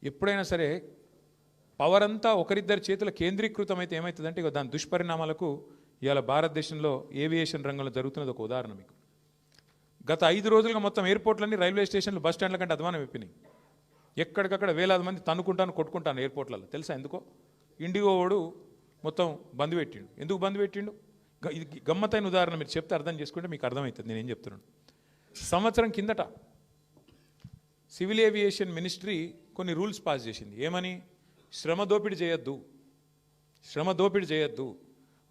ఎప్పుడైనా సరే పవర్ అంతా ఒకరిద్దరి చేతుల కేంద్రీకృతమైతే ఏమవుతుందంటే ఇక దాని దుష్పరిణామాలకు ఇవాళ భారతదేశంలో ఏవియేషన్ రంగంలో జరుగుతున్నది ఒక ఉదాహరణ మీకు. గత 5 రోజులుగా మొత్తం ఎయిర్పోర్ట్లన్నీ, రైల్వే స్టేషన్లు, బస్ స్టాండ్ల కంటే అధ్వానం అయిపోయినాయి. ఎక్కడికక్కడ వేలాది మంది తన్నుకుంటాను కొట్టుకుంటాను ఎయిర్పోర్ట్లలో. తెలుసా ఎందుకో? ఇండిగో వాడు మొత్తం బంద్ పెట్టిండు. ఎందుకు బంద్ పెట్టిండు? ఇది గమ్మత్తైన ఉదాహరణ, మీరు చెప్తే అర్థం చేసుకుంటే మీకు అర్థమవుతుంది నేనేం చెప్తున్నాను. సంవత్సరం కిందట సివిల్ ఏవియేషన్ మినిస్ట్రీ కొన్ని రూల్స్ పాస్ చేసింది. ఏమని? శ్రమ దోపిడీ చేయొద్దు,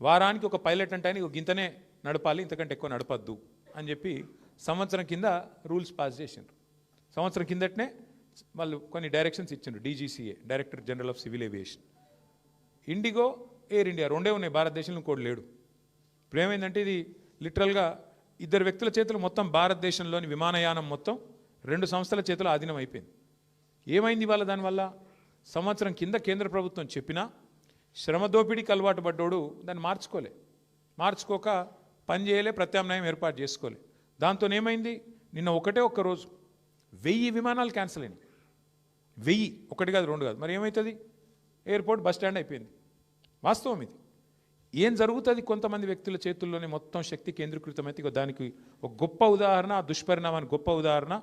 వారానికి ఒక పైలట్ అంటే ఆయన గింతనే నడపాలి, ఇంతకంటే ఎక్కువ నడపద్దు అని చెప్పి సంవత్సరం కింద రూల్స్ పాస్ చేసిండ్రు. సంవత్సరం కిందటనే వాళ్ళు కొన్ని డైరెక్షన్స్ ఇచ్చిండ్రు. DGCA, director general of civil aviation. IndiGo, air India రెండే ఉన్నాయి భారతదేశంలో, ఇంకోటి లేడు. ఇప్పుడు ఏమైందంటే ఇది లిటరల్గా 2 వ్యక్తుల చేతులు మొత్తం భారతదేశంలోని విమానయానం మొత్తం 2 సంస్థల చేతులు ఆధీనం అయిపోయింది. ఏమైంది ఇవాళ దానివల్ల? సంవత్సరం కింద కేంద్ర ప్రభుత్వం చెప్పినా శ్రమ దోపిడీకి అలవాటు పడ్డోడు దాన్ని మార్చుకోక పని చేయలే, ప్రత్యామ్నాయం ఏర్పాటు చేసుకోలే. దాంతో ఏమైంది? నిన్న ఒక్క రోజు 1000 విమానాలు క్యాన్సిల్ అయినాయి. 1000, 1 కాదు 2 కాదు. మరి ఏమవుతుంది? ఎయిర్పోర్ట్ బస్ స్టాండ్ అయిపోయింది. వాస్తవం ఇది. ఏం జరుగుతుంది? కొంతమంది వ్యక్తుల చేతుల్లోనే మొత్తం శక్తి కేంద్రీకృతమైతే దానికి ఒక గొప్ప ఉదాహరణ, ఆ దుష్పరిణామానికి గొప్ప ఉదాహరణ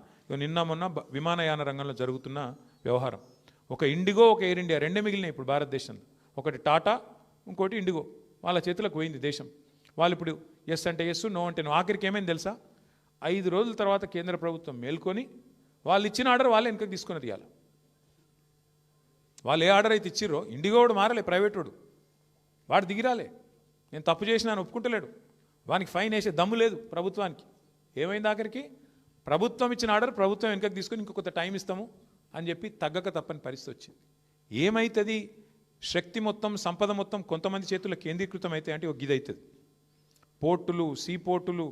నిన్న మొన్న విమానయాన రంగంలో జరుగుతున్న వ్యవహారం. ఒక ఇండిగో, ఒక ఎయిర్ ఇండియా రెండే మిగిలినాయి ఇప్పుడు భారతదేశంలో. ఒకటి టాటా, ఇంకోటి ఇండిగో. వాళ్ళ చేతులకు పోయింది దేశం. వాళ్ళు ఇప్పుడు ఎస్ అంటే ఎస్, నో అంటే నో. ఆఖరికి ఏమైంది తెలుసా? 5 రోజుల తర్వాత కేంద్ర ప్రభుత్వం మేల్కొని వాళ్ళు ఇచ్చిన ఆర్డర్ వాళ్ళే వెనకకి తీసుకుని తీయాలి. వాళ్ళు ఏ ఆర్డర్ అయితే ఇచ్చిర్రో, ఇండిగో వాడు మారలే, ప్రైవేట్ వాడు దిగిరాలే. నేను తప్పు చేసినా అని ఒప్పుకుంటలేడు. వానికి ఫైన్ వేసే దమ్ము లేదు ప్రభుత్వానికి. ఏమైంది ఆఖరికి? ప్రభుత్వం ఇచ్చిన ఆర్డర్ ప్రభుత్వం వెనకకి తీసుకొని ఇంకొక టైం ఇస్తాము అని చెప్పి తగ్గక తప్పని పరిస్థితి వచ్చింది. ఏమవుతుంది? శక్తి మొత్తం, సంపద మొత్తం కొంతమంది చేతుల్లో కేంద్రీకృతం అయితే అంటే ఒక గిది అవుతుంది. పోర్టులు, సీ పోర్టులు,